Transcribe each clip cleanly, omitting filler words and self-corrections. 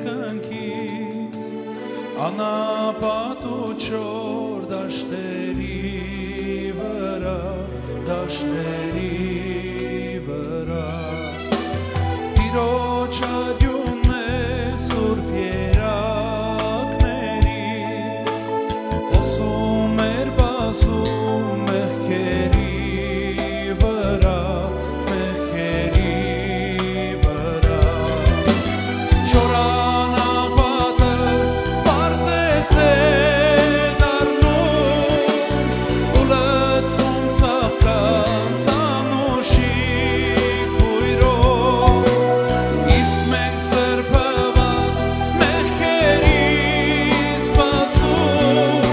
երկնքից անապատ ու չոր դաշտերի վրա Տիրոջ արյունն է սուրբ երակներից ոսում էր բազում մեղքերի վրա Չորանապատը պարտեզ է դառնում ու լցում ծաղկած անուշիկ բույրով իսկ մենք սրբված մեղքերից բացում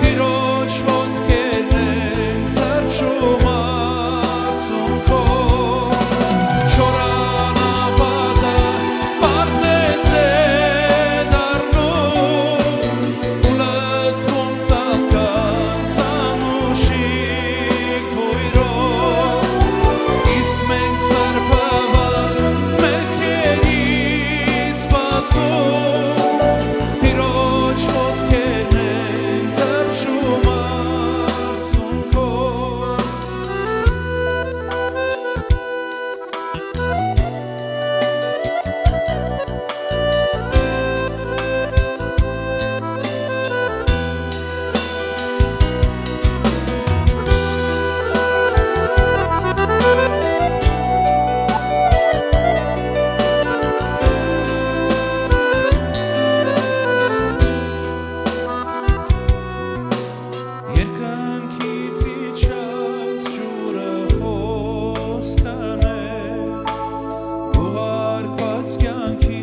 Տիրոջ ոտքերն ենք թրջում արցունքով Չորանապատը պարտեզ է դառնում ու լցվում ծաղկած անուշիկ բույրով իսկ մենք սրբված մեղքերից բացում Տիրոջ ոտքերն ենք թրջում արցունքով Երկնքից իջած ջուրը խոսքն է ուղարկված կյանքի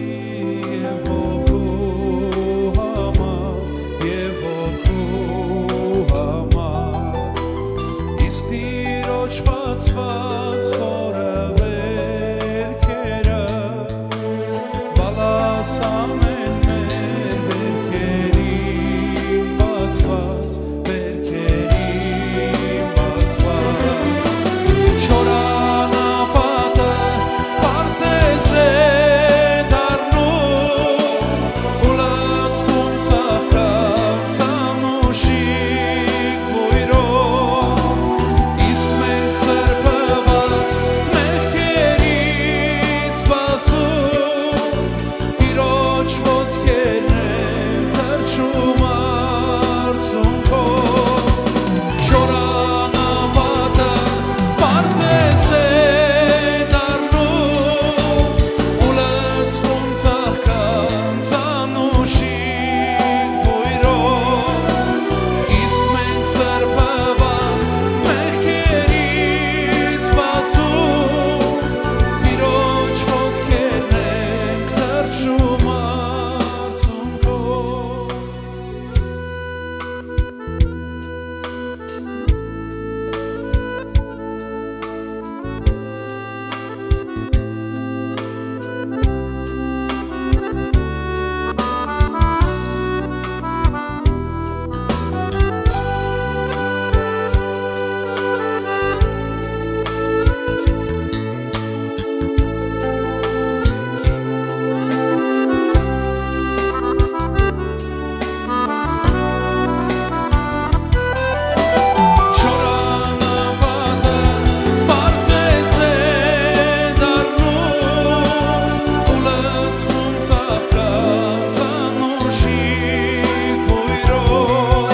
և հոգու համար իսկ Տիրոջ բացված խորը վերքերը բալասան են մեր վերքերին բացված Չորանապատը պարտեզ է դառնում ու լցվում ծաղկած անուշիկ բույրով իսկ մենք սրբված մեղքերից բացում Տիրոջ ոտքերն ենք թրջում արցունքով Չորանապատը պարտեզ է դառնում ու լցվում ծաղկած անուշիկ բույրով իսկ մենք սրբված մեղքերից բացում Տիրոջ ոտքերն ենք թրջում արցունքով Չորանապատը պարտեզ է դառնում ու լցվում ծաղկած անուշիկ բույրով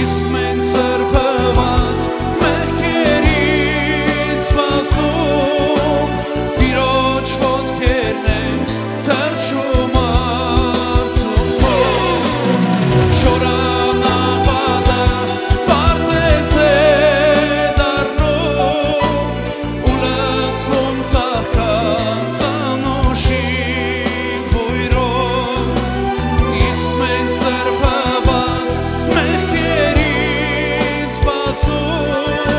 իսկ մենք սրբված մեղքերից բացում Տիրոջ ոտքերն ենք թրջում արցունքով Չորանապատը պարտեզ է դառնում ու լցվում ծաղկած անուշիկ բույրով իսկ մենք սրբված մեղքերից բացում